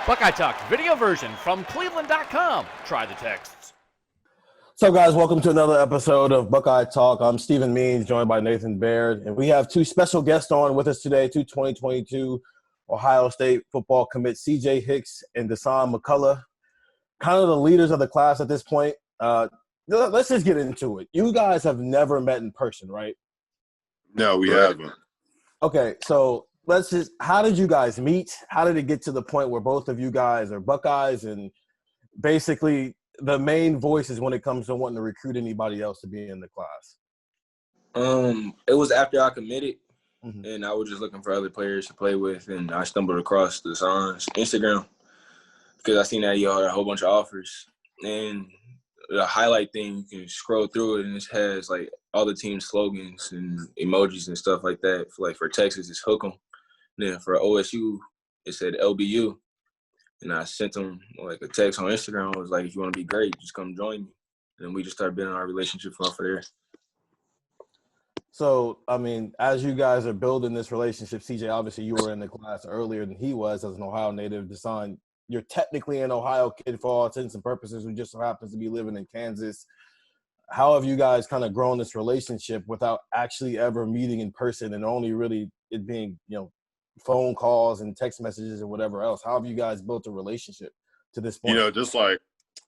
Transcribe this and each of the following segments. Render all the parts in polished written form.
Buckeye Talk video version from cleveland.com. Try the texts. So, guys, welcome to another episode of Buckeye Talk. I'm Stephen Means, joined by Nathan Baird, and we have two special guests on with us today, two 2022 Ohio State football commits, c-j-hicks and Dasan McCullough, kind of the leaders of the class at this point. Let's just get into it. You guys have never met in person, right? No, we haven't. Okay, so how did you guys meet? How did it get to the point where both of you guys are Buckeyes and basically the main voices when it comes to wanting to recruit anybody else to be in the class? It was after I committed, and I was just looking for other players to play with, and I stumbled across Dasan's Instagram because I seen that he had a whole bunch of offers. And the highlight thing, you can scroll through it, and it has like all the team slogans and emojis and stuff like that. For Texas, it's hook 'em. And then for OSU, it said LBU. And I sent them like a text on Instagram. I was like, if you want to be great, just come join me. And we just started building our relationship off of there. So, I mean, as you guys are building this relationship, CJ, obviously you were in the class earlier than he was as an Ohio native. Dasan, you're technically an Ohio kid for all intents and purposes who just so happens to be living in Kansas. How have you guys kind of grown this relationship without actually ever meeting in person and only really it being, phone calls and text messages and whatever else? How have you guys built a relationship to this point? Just like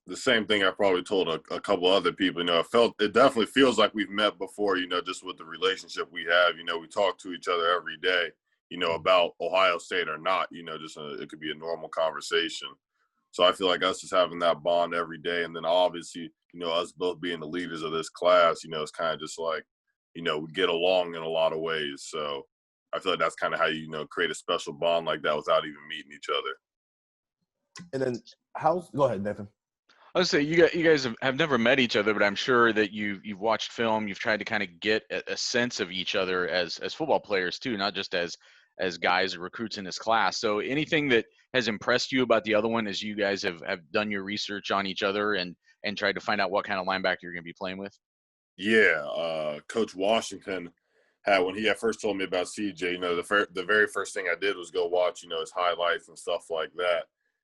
the same thing I probably told a couple other people, it definitely feels like we've met before, just with the relationship we have. We talk to each other every day, about Ohio State or not, it could be a normal conversation. So I feel like us just having that bond every day. And then obviously, us both being the leaders of this class, it's kind of just like, we get along in a lot of ways. So I feel like that's kind of how you create a special bond like that without even meeting each other. And then go ahead, Nathan. I would say you guys have never met each other, but I'm sure that you've watched film. You've tried to kind of get a sense of each other as football players too, not just as guys or recruits in this class. So anything that has impressed you about the other one as you guys have done your research on each other and tried to find out what kind of linebacker you're going to be playing with? Yeah, Coach Washington when he had first told me about CJ, the very first thing I did was go watch, his highlights and stuff like that.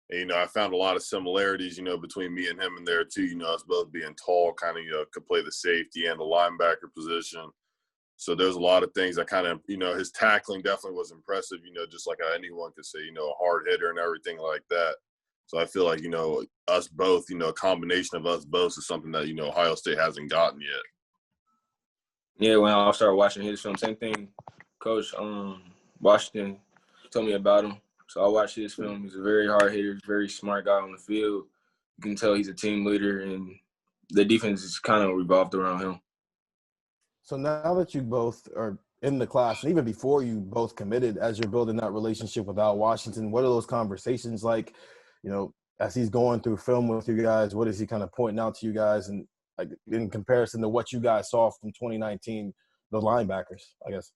And, I found a lot of similarities, between me and him in there too, us both being tall, kind of, could play the safety and the linebacker position. So there's a lot of things that kind of, his tackling definitely was impressive, just like anyone could say, a hard hitter and everything like that. So I feel like, us both, a combination of us both is something that, Ohio State hasn't gotten yet. Yeah, when I started watching his film, same thing. Coach Washington told me about him. So I watched his film. He's a very hard hitter, very smart guy on the field. You can tell he's a team leader, and the defense is kind of revolved around him. So now that you both are in the class, and even before you both committed, as you're building that relationship with Al Washington, what are those conversations like? As he's going through film with you guys, what is he kind of pointing out to you guys, and like in comparison to what you guys saw from 2019, the linebackers, I guess?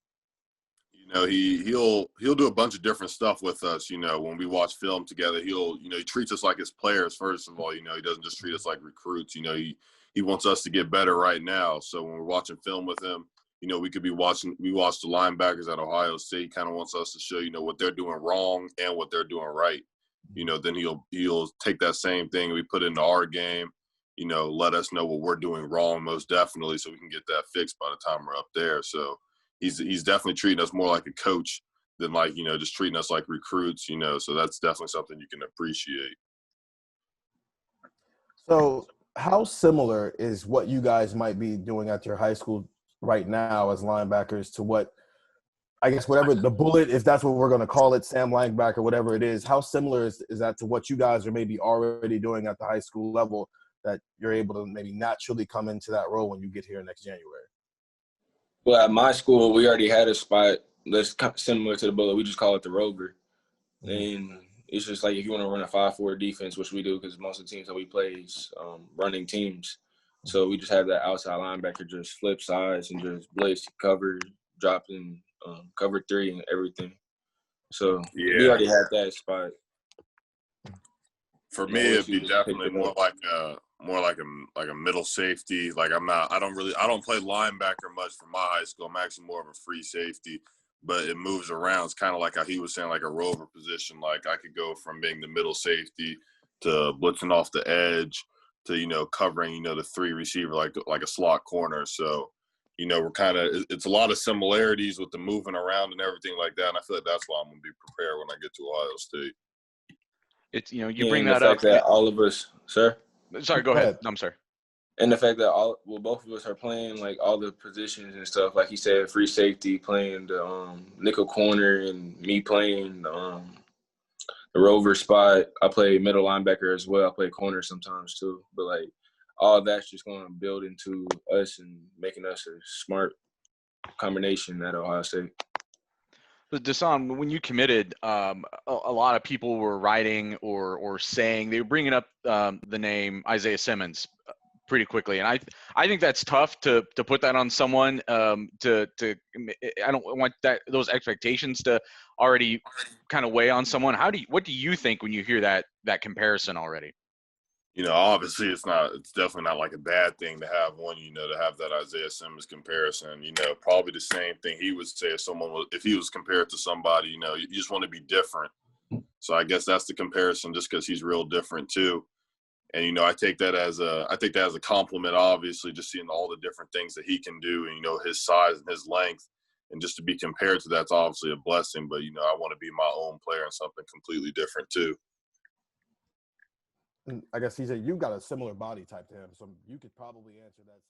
He'll do a bunch of different stuff with us. When we watch film together, he treats us like his players. First of all, he doesn't just treat us like recruits. He wants us to get better right now. So when we're watching film with him, we could be we watch the linebackers at Ohio State. He kind of wants us to show, what they're doing wrong and what they're doing right. Then he'll take that same thing we put into our game, let us know what we're doing wrong most definitely so we can get that fixed by the time we're up there. So he's definitely treating us more like a coach than like, just treating us like recruits, so that's definitely something you can appreciate. So how similar is what you guys might be doing at your high school right now as linebackers to what, I guess, whatever the bullet, if that's what we're going to call it, Sam linebacker, whatever it is, how similar is that to what you guys are maybe already doing at the high school level that you're able to maybe naturally come into that role when you get here next January? Well, at my school, we already had a spot that's similar to the bullet. We just call it the rover. And it's just like if you want to run a 5-4 defense, which we do because most of the teams that we play is running teams. So we just have that outside linebacker just flip sides and just blitz, cover, drop in, cover 3 and everything. So we already had that spot. For me, it'd be definitely more like a middle safety. Like I don't play linebacker much for my high school. I'm actually more of a free safety. but it moves around. It's kind of like how he was saying, like a rover position. Like I could go from being the middle safety to blitzing off the edge to, you know, covering, you know, the 3 receiver, like a slot corner. So, you know, it's a lot of similarities with the moving around and everything like that. And I feel like that's why I'm going to be prepared when I get to Ohio State. It's, you know, you bring and that the up. fact that all of us, sir. Sorry, go ahead. I'm sorry. And the fact that both of us are playing like all the positions and stuff, like he said, free safety, playing the nickel corner, and me playing the rover spot. I play middle linebacker as well. I play corner sometimes too. But like all that's just going to build into us and making us a smart combination at Ohio State. But Dasan, when you committed, a lot of people were writing or saying, they were bringing up the name Isaiah Simmons pretty quickly, and I think that's tough to put that on someone. I don't want those expectations to already kind of weigh on someone. What do you think when you hear that comparison already? You know, obviously it's definitely not like a bad thing to have one, you know, to have that Isaiah Simmons comparison. You know, probably the same thing he would say if he was compared to somebody, you know, you just want to be different. So I guess that's the comparison, just because he's real different too. And, you know, I take that as a compliment, obviously, just seeing all the different things that he can do, and, you know, his size and his length, and just to be compared to that's obviously a blessing. But, you know, I want to be my own player in something completely different too. I guess, c-j, you got a similar body type to him, so you could probably answer that.